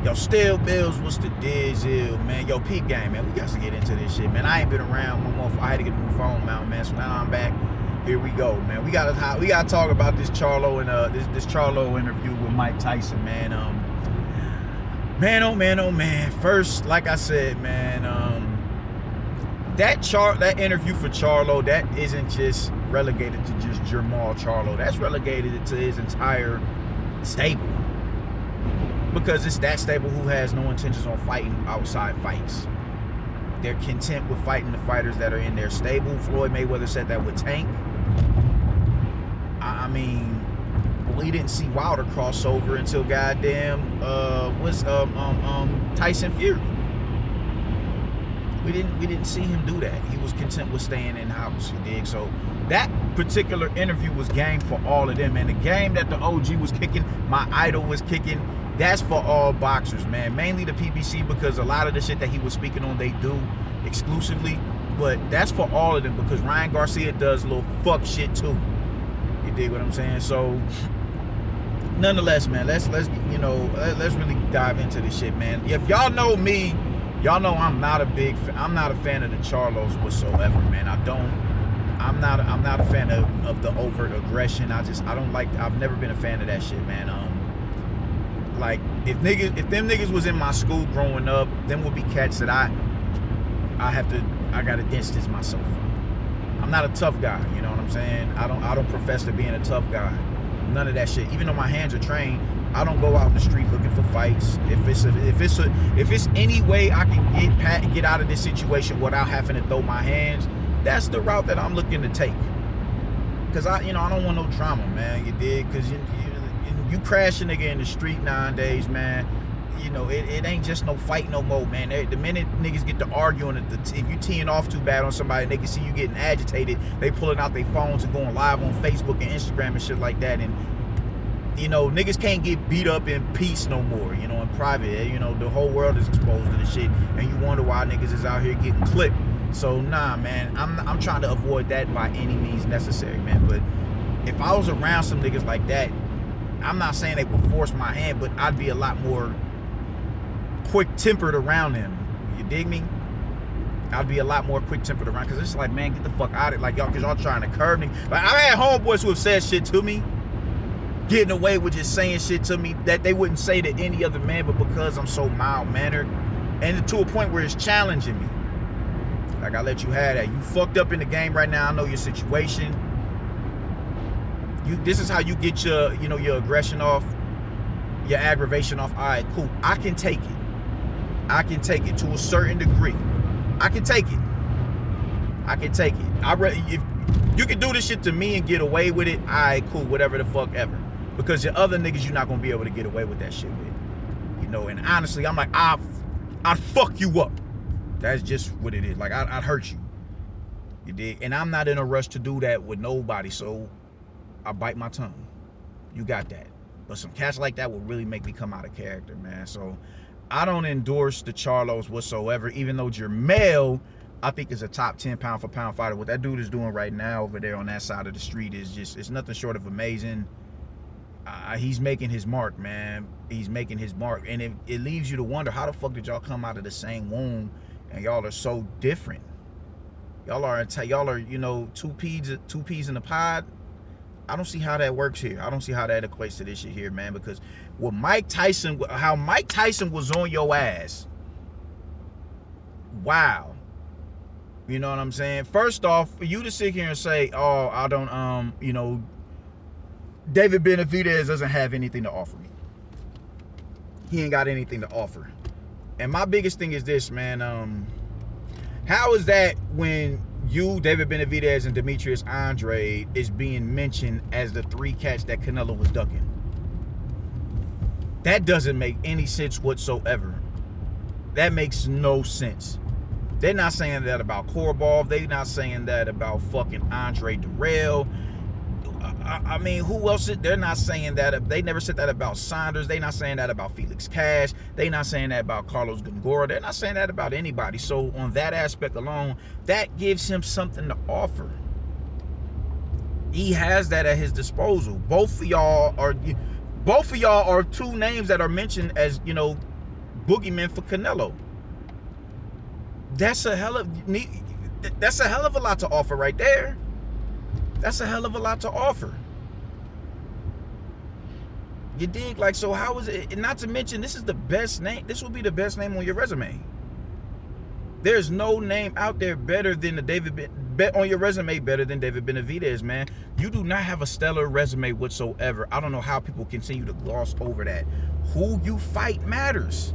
Yo, Still Bills, what's the deal, man? Yo, peep game, man. We got to get into this shit, man. I ain't been around. I had to get a new phone mount, man. So now I'm back. Here we go, man. We gotta talk about this Charlo and this Charlo interview with Mike Tyson, man. Man, oh man, oh man. First, like I said, man, that interview for Charlo, that isn't just relegated to just Jermall Charlo. That's relegated to his entire stable. Because it's that stable who has no intentions on fighting outside fights. They're content with fighting the fighters that are in their stable. Floyd Mayweather said that with Tank. I mean, we didn't see Wilder crossover until goddamn Tyson Fury. We didn't see him do that. He was content with staying in house. You dig? So that particular interview was game for all of them, and the game that the OG was kicking, my idol was kicking. That's for all boxers, man. Mainly the PBC, because a lot of the shit that he was speaking on, they do exclusively. But that's for all of them, because Ryan Garcia does little fuck shit too. You dig what I'm saying? So, nonetheless, man, let's really dive into this shit, man. If y'all know me, y'all know I'm not a fan of the Charlos whatsoever, man. I'm not a fan of the overt aggression. I've never been a fan of that shit, man. Like, if them niggas was in my school growing up, them would be cats that I gotta distance myself from. I'm not a tough guy, you know what I'm saying? I don't profess to being a tough guy. None of that shit. Even though my hands are trained, I don't go out in the street looking for fights. If it's any way I can get out of this situation without having to throw my hands, that's the route that I'm looking to take. Cause I don't want no drama, man. You dig? Cause you crash a nigga in the street nowadays, man. You know, it ain't just no fight no more, man. The minute niggas get to arguing, if you teeing off too bad on somebody, they can see you getting agitated, they pulling out their phones and going live on Facebook and Instagram and shit like that. And, you know, niggas can't get beat up in peace no more, you know, in private. You know, the whole world is exposed to the shit, and you wonder why niggas is out here getting clipped. So, nah, man, I'm trying to avoid that by any means necessary, man. But if I was around some niggas like that, I'm not saying they would force my hand, but I'd be a lot more quick-tempered around them. You dig me? I'd be a lot more quick-tempered around, because it's like, man, get the fuck out of it. Like, y'all, because y'all trying to curb me. Like, I had homeboys who have said shit to me, getting away with just saying shit to me that they wouldn't say to any other man, but because I'm so mild-mannered, and to a point where it's challenging me. Like, I let you have that. You fucked up in the game right now. I know your situation. This is how you get your aggression off, your aggravation off. All right, cool. I can take it. I can take it to a certain degree. I can take it. I can take it. If you can do this shit to me and get away with it, all right, cool. Whatever the fuck ever. Because your other niggas, you're not gonna be able to get away with that shit with. You know. And honestly, I'm like, I'd fuck you up. That's just what it is. Like, I'd hurt you. You dig? And I'm not in a rush to do that with nobody. So I bite my tongue. You got that. But some cats like that will really make me come out of character, man. So I don't endorse the Charlos whatsoever, even though Jermell, I think, is a top 10 pound for pound fighter. What that dude is doing right now over there on that side of the street is just, it's nothing short of amazing. He's making his mark, man. He's making his mark. And it leaves you to wonder, how the fuck did y'all come out of the same womb and y'all are so different? Y'all are, you know, two peas in a pod. I don't see how that works here. I don't see how that equates to this shit here, man. Because with Mike Tyson, how Mike Tyson was on your ass. Wow. You know what I'm saying? First off, for you to sit here and say, oh, I don't, you know, David Benavidez doesn't have anything to offer me. He ain't got anything to offer. And my biggest thing is this, man. How is that when you, David Benavidez, and Demetrius Andrade is being mentioned as the three cats that Canelo was ducking? That doesn't make any sense whatsoever. That makes no sense. They're not saying that about Korobov. They're not saying that about fucking Andre Durrell. I mean, who else? They're not saying that. They never said that about Saunders. They're not saying that about Felix Cash. They're not saying that about Carlos Gongora. They're not saying that about anybody. So on that aspect alone, that gives him something to offer. He has that at his disposal. Both of y'all are two names that are mentioned as, you know, boogeyman for Canelo. That's a hell of a lot to offer right there. That's a hell of a lot to offer. You dig? Like, so how is it? And not to mention, this is the best name. This will be the best name on your resume. There's no name out there better than on your resume better than David Benavidez, man. You do not have a stellar resume whatsoever. I don't know how people continue to gloss over that. Who you fight matters.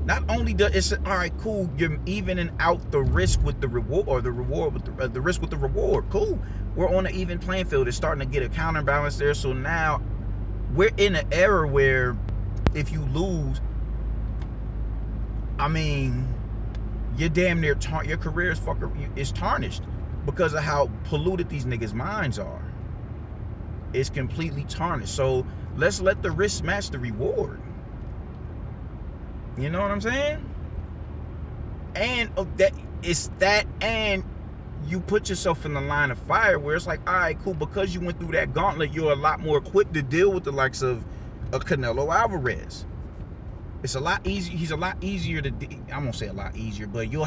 Not only does it's all right, cool. You're evening out the risk with the reward, or the reward with the risk with the reward. Cool. We're on an even playing field. It's starting to get a counterbalance there. So now we're in an era where if you lose, I mean, you're damn near your career is tarnished because of how polluted these niggas' minds are. It's completely tarnished. So let's let the risk match the reward. You know what I'm saying? And and you put yourself in the line of fire where it's like, all right, cool, because you went through that gauntlet, you're a lot more equipped to deal with the likes of Canelo Alvarez. It's a lot easier. He's a lot easier to, I won't say a lot easier, but you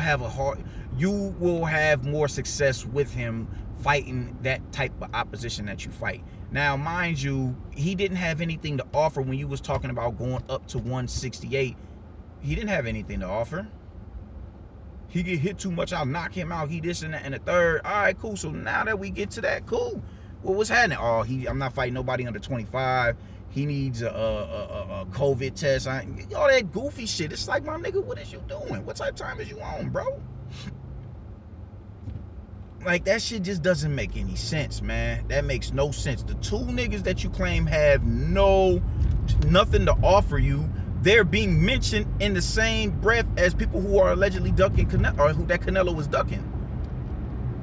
will have more success with him fighting that type of opposition that you fight. Now, mind you, he didn't have anything to offer when you was talking about going up to 168. He didn't have anything to offer. He get hit too much, I'll knock him out. He this and that and the third. All right, cool. So now that we get to that, cool. Well, what's happening? Oh, I'm not fighting nobody under 25. He needs a COVID test. All that goofy shit. It's like, my nigga, what is you doing? What type of time is you on, bro? Like, that shit just doesn't make any sense, man. That makes no sense. The two niggas that you claim have nothing to offer you, they're being mentioned in the same breath as people who are allegedly ducking Canelo, or who that Canelo was ducking.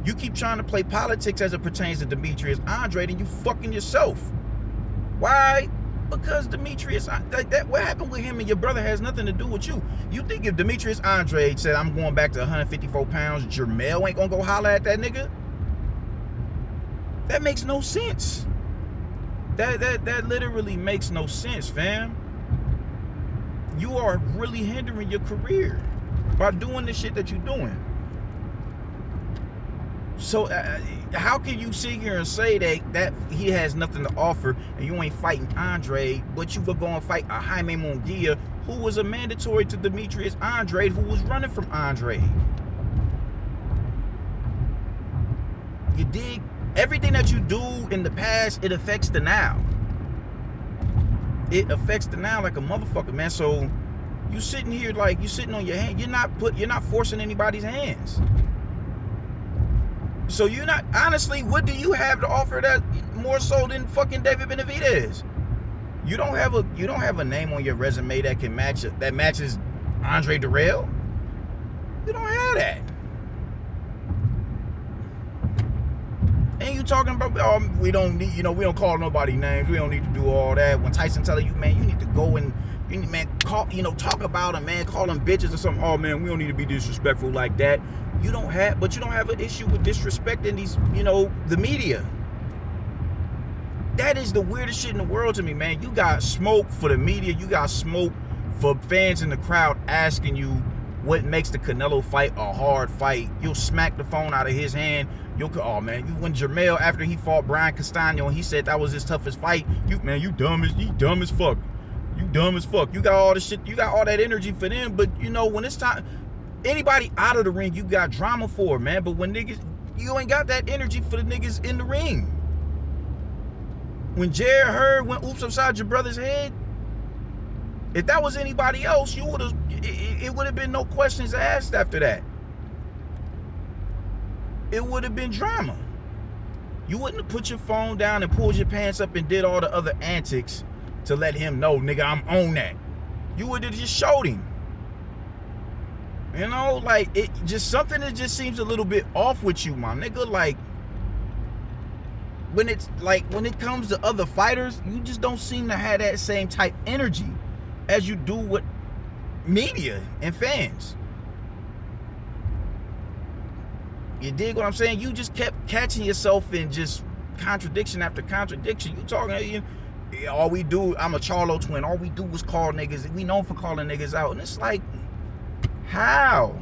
You keep trying to play politics as it pertains to Demetrius Andrade, and you fucking yourself. Why? Because Demetrius, what happened with him and your brother has nothing to do with you. You think if Demetrius Andrade said, I'm going back to 154 pounds, Jermell ain't gonna go holler at that nigga? That makes no sense. That literally makes no sense, fam. You are really hindering your career by doing the shit that you're doing. So how can you sit here and say that he has nothing to offer and you ain't fighting Andrade, but you were going to fight a Jaime Munguia who was a mandatory to Demetrius Andrade, who was running from Andrade? You dig? Everything that you do in the past, it affects the now. It affects the now like a motherfucker, man. So you sitting here like you sitting on your hand. You're not forcing anybody's hands. So you're not, honestly, what do you have to offer that more so than fucking David Benavidez? You don't have a name on your resume that can match it, that matches Andre Durrell. You don't have that. And you talking about, oh, we don't need, we don't call nobody names. We don't need to do all that. When Tyson telling you, man, you need to go and, man, call, talk about them, man, call them bitches or something. Oh, man, we don't need to be disrespectful like that. But you don't have an issue with disrespecting these, the media. That is the weirdest shit in the world to me, man. You got smoke for the media. You got smoke for fans in the crowd asking you what makes the Canelo fight a hard fight. You'll smack the phone out of his hand. Oh man, when Jermell, after he fought Brian Castano and he said that was his toughest fight, you dumb as fuck. You dumb as fuck. You got all the shit, you got all that energy for them, but when it's time, anybody out of the ring, you got drama for, man. But when niggas, you ain't got that energy for the niggas in the ring. When Jared Hurd went oops upside your brother's head, if that was anybody else, it would have been no questions asked after that. It would have been drama. You wouldn't have put your phone down and pulled your pants up and did all the other antics to let him know, nigga, I'm on that. You would have just showed him. Like, it just, something that just seems a little bit off with you, my nigga. Like, when it comes to other fighters, you just don't seem to have that same type energy as you do with media and fans. You dig what I'm saying? You just kept catching yourself in just contradiction after contradiction. You talking, all we do, I'm a Charlo twin. All we do is call niggas. We known for calling niggas out. And it's like, how?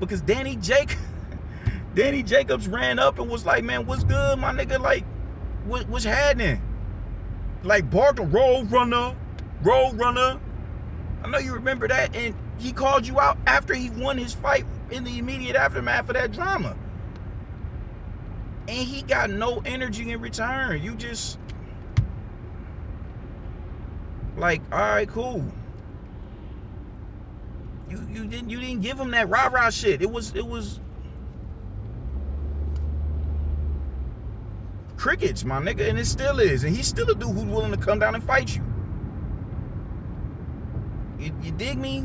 Because Danny Jacobs ran up and was like, man, what's good, my nigga? Like, what's happening? Like, barked a road runner. I know you remember that. And he called you out after he won his fight in the immediate aftermath of that drama. And he got no energy in return. You just, like, all right, cool. You didn't give him that rah-rah shit. It was crickets, my nigga, and it still is. And he's still a dude who's willing to come down and fight you. You dig me?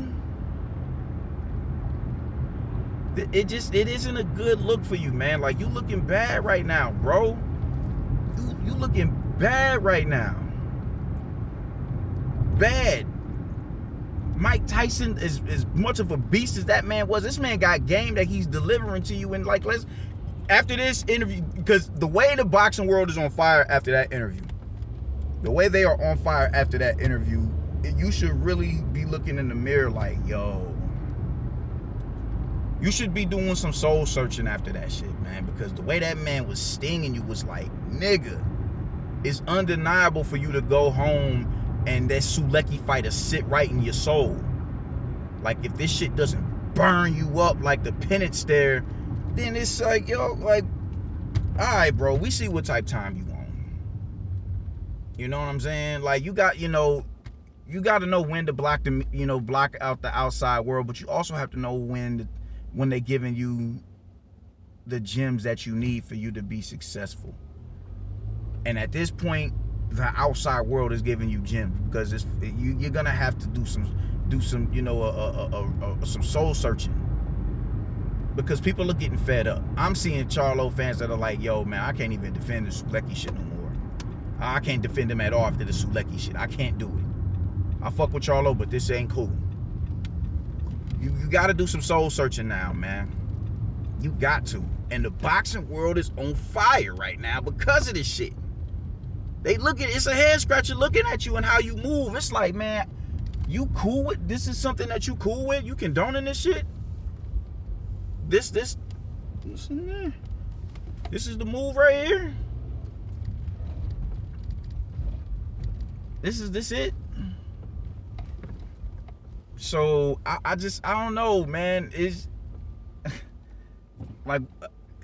It isn't a good look for you, man. Like, you looking bad right now, bro. You looking bad right now. Bad. Mike Tyson, as much of a beast as that man was, this man got game that he's delivering to you. And like, after this interview, because the way the boxing world is on fire after that interview, the way they are on fire after that interview, you should really be looking in the mirror like, yo, you should be doing some soul searching after that shit, man. Because the way that man was stinging you was like, nigga, it's undeniable for you to go home and that Sulecki fighter sit right in your soul. Like, if this shit doesn't burn you up like the penance there, then it's like, yo, like, all right, bro, we see what type time you on. You know what I'm saying? Like, you got to know when to block out the outside world, but you also have to know when they're giving you the gems that you need for you to be successful. And at this point, the outside world is giving you gems, because you're gonna have to do some some soul searching, because people are getting fed up. I'm seeing Charlo fans that are like, yo, man, I can't even defend the Sulecki shit no more. I can't defend him at all after the Sulecki shit. I can't do it. I fuck with Charlo, but this ain't cool. You got to do some soul searching now, man. You got to. And the boxing world is on fire right now because of this shit. It's a head scratcher looking at you and how you move. It's like, man, you cool with this? Is something that you cool with? You condoning this shit? This is the move right here. This it. So I don't know, man. Is like,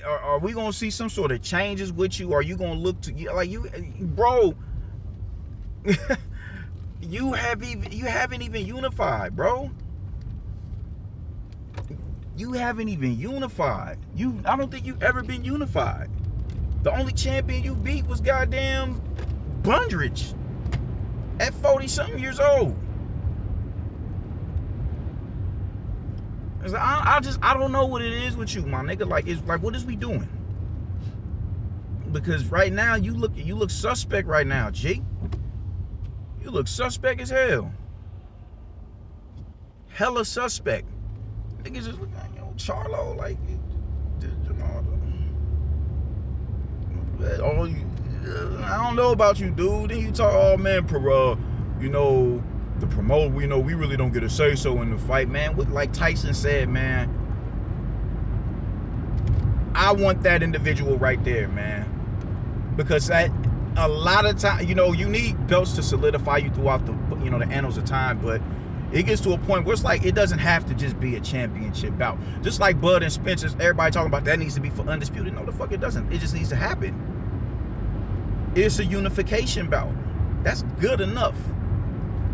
are we gonna see some sort of changes with you? Are you gonna look to like you, bro? you haven't even unified, bro. You haven't even unified. I don't think you've ever been unified. The only champion you beat was goddamn Bundrich at 40-something years old. I don't know what it is with you, my nigga. Like, it's like, what is we doing? Because right now you look suspect right now, G. You look suspect as hell. Hella suspect. Niggas just look like, yo, Charlo, like, I don't know about you, dude. Then you talk, oh man, the promoter, we really don't get a say so in the fight, man. Like Tyson said, man, I want that individual right there, man. Because a lot of time, you need belts to solidify you throughout the annals of time, but it gets to a point where it's like, it doesn't have to just be a championship bout. Just like Bud and Spencer's, everybody talking about that needs to be for undisputed. No, the fuck it doesn't. It just needs to happen. It's a unification bout. That's good enough.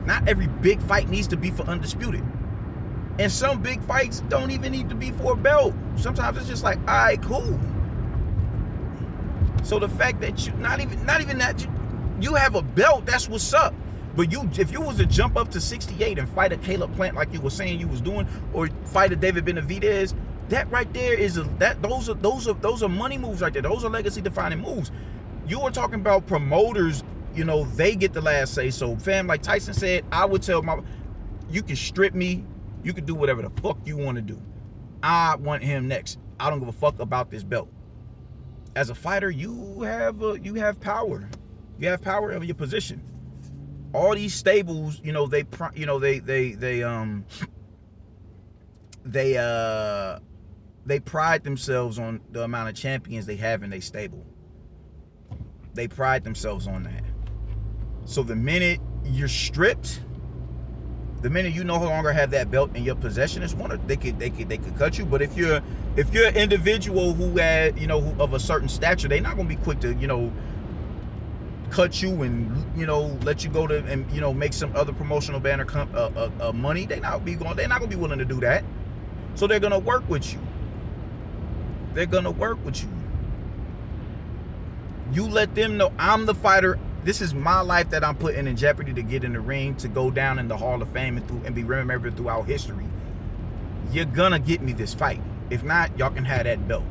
Not every big fight needs to be for undisputed. And some big fights don't even need to be for a belt. Sometimes it's just like, all right, cool. So the fact that not even that you have a belt, that's what's up. But if you was to jump up to 68 and fight a Caleb Plant like you were saying you was doing, or fight a David Benavidez, that right there those are money moves right there. Those are legacy defining moves. You were talking about promoters, they get the last say. So fam, like Tyson said, I would tell you can strip me, you can do whatever the fuck you want to do. I want him next. I don't give a fuck about this belt. As a fighter, you have power. You have power over your position. All these stables, you know, they pride themselves on the amount of champions they have in their stable. They pride themselves on that. So the minute you're stripped, the minute you no longer have that belt in your possession, it's they could cut you. But if you're an individual who had, you know, who of a certain stature, they're not gonna be quick to, you know, cut you and, you know, let you go to and, you know, make some other promotional banner money. They're not gonna be willing to do that. So they're gonna work with you. They're gonna work with you. You let them know I'm the fighter. This is my life that I'm putting in jeopardy to get in the ring, to go down in the Hall of Fame and be remembered throughout history. You're gonna get me this fight. If not, y'all can have that belt.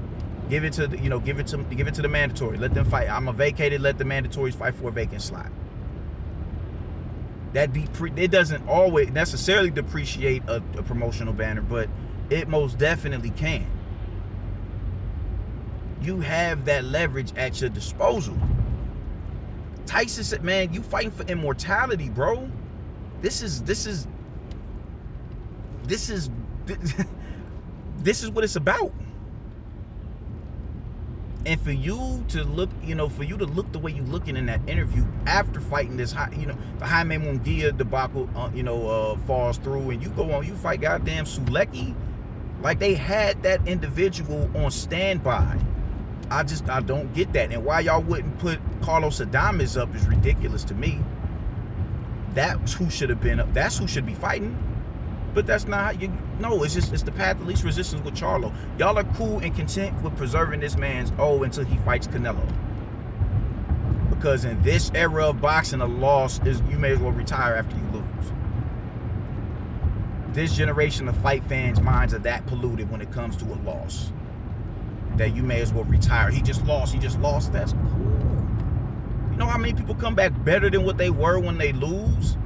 Give it to the, you know, give it to the mandatory. Let them fight. I'm a vacated. Let the mandatories fight for a vacant slot. It doesn't always necessarily depreciate a promotional banner, but it most definitely can. You have that leverage at your disposal. Tyson said, man, you fighting for immortality, bro. This is what it's about. And for you to look, you know, the way you looking in that interview after fighting this, you know, the Jaime Munguia debacle, falls through, and you go on, you fight goddamn Sulecki, like they had that individual on standby. I don't get that. And why y'all wouldn't put Carlos Adames up is ridiculous to me. That's who should have been up. That's who should be fighting. But that's not how you. No, it's the path of least resistance with Charlo. Y'all are cool and content with preserving this man's until he fights Canelo. Because in this era of boxing, a loss is, you may as well retire after you lose. This generation of fight fans' minds are that polluted when it comes to a loss, that you may as well retire. He just lost. That's cool. You know how many people come back better than what they were when they lose?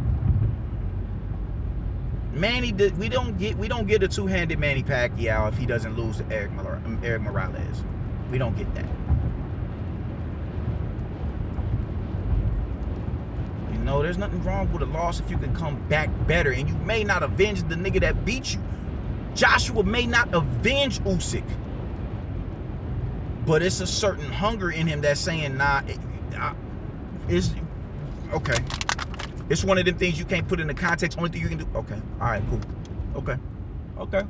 Manny, we don't get a two-handed Manny Pacquiao if he doesn't lose to Eric Morales. We don't get that. You know, there's nothing wrong with a loss if you can come back better, and you may not avenge the nigga that beat you. Joshua may not avenge Usyk, but it's a certain hunger in him that's saying, nah, it's okay. It's one of them things you can't put in the context. Only thing you can do. Okay. All right. Cool. Okay.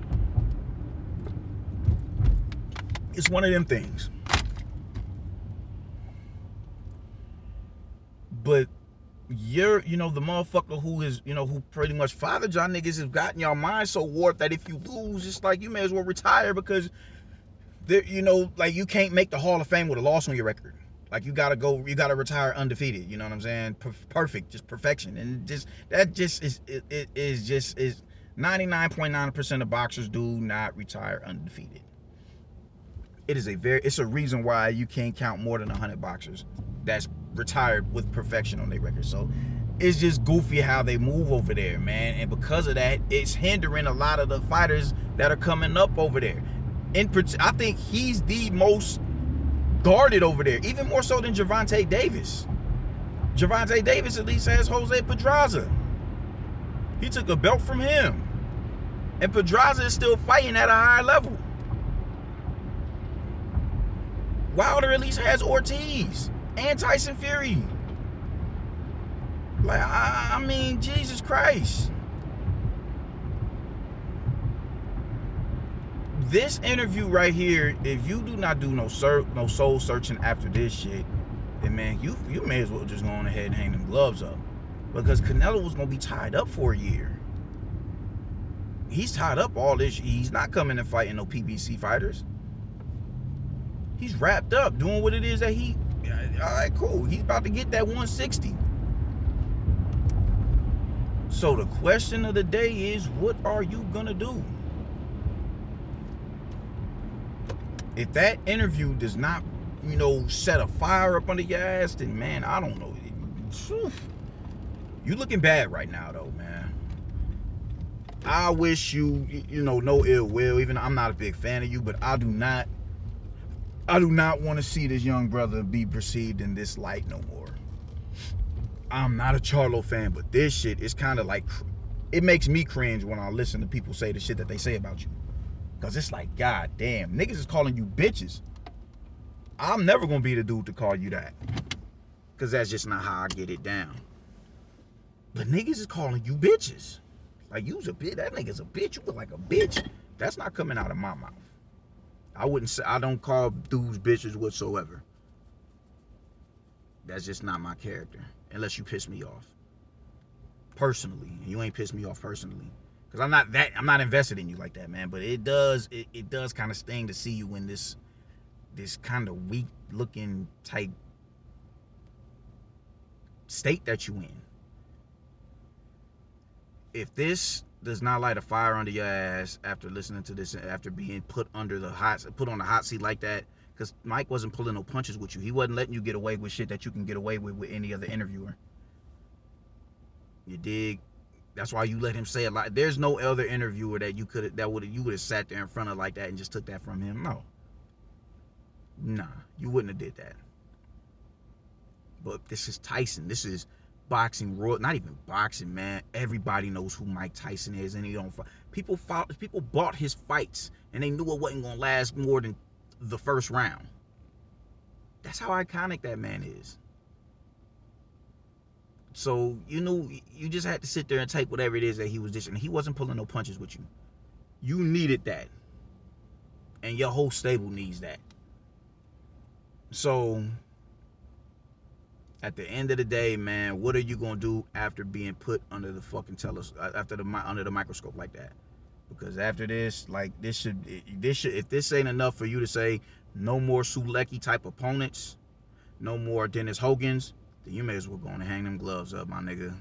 It's one of them things. But you're, you know, the motherfucker who is, you know, who pretty much fathered y'all niggas has gotten y'all mind so warped that if you lose, it's like you may as well retire, because there, you know, like you can't make the Hall of Fame with a loss on your record. Like you gotta retire undefeated. You know what I'm saying? Perfect, just perfection. And that is 99.9% of boxers do not retire undefeated. It's a reason why you can't count more than 100 boxers that's retired with perfection on their record. So it's just goofy how they move over there, man. And because of that, it's hindering a lot of the fighters that are coming up over there. I think he's the most guarded over there, even more so than Gervonta Davis. Gervonta Davis at least has Jose Pedraza. He took a belt from him, and Pedraza is still fighting at a high level. Wilder at least has Ortiz and Tyson Fury. Like, I mean, Jesus Christ. This interview right here, if you do not do no soul searching after this shit, then man, you may as well just go on ahead and hang them gloves up. Because Canelo was gonna be tied up for a year. He's tied up all this. He's not coming and fighting no PBC fighters. He's wrapped up doing what it is that he. All right, cool. He's about to get that 160. So the question of the day is, what are you gonna do? If that interview does not, you know, set a fire up under your ass, then man, I don't know. You looking bad right now, though, man. I wish you know, no ill will. Even though I'm not a big fan of you, but I do not want to see this young brother be perceived in this light no more. I'm not a Charlo fan, but this shit is kind of like, it makes me cringe when I listen to people say the shit that they say about you. Cause it's like, god damn, niggas is calling you bitches. I'm never gonna be the dude to call you that. Cause that's just not how I get it down. But niggas is calling you bitches. Like, you's a bitch. That nigga's a bitch. You look like a bitch. That's not coming out of my mouth. I wouldn't say, I don't call dudes bitches whatsoever. That's just not my character. Unless you piss me off. Personally. And you ain't pissed me off personally. Cause I'm not invested in you like that, man. But it does kind of sting to see you in this kind of weak looking type state that you in. If this does not light a fire under your ass after listening to this, after being put on the hot seat like that, because Mike wasn't pulling no punches with you. He wasn't letting you get away with shit that you can get away with any other interviewer. You dig? That's why you let him say a lot. There's no other interviewer that you would have sat there in front of like that and just took that from him. No. Nah, you wouldn't have did that. But this is Tyson. This is boxing, not even boxing, man. Everybody knows who Mike Tyson is, and he don't fight. People bought his fights, and they knew it wasn't gonna last more than the first round. That's how iconic that man is. So you just had to sit there and take whatever it is that he was dishing. He wasn't pulling no punches with you. You needed that, and your whole stable needs that. So at the end of the day, man, what are you gonna do after being put under the fucking under the microscope like that? Because after this, like, this should, if this ain't enough for you to say no more Sulecki type opponents, no more Dennis Hogans, then you may as well go on and hang them gloves up, my nigga.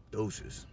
Doses.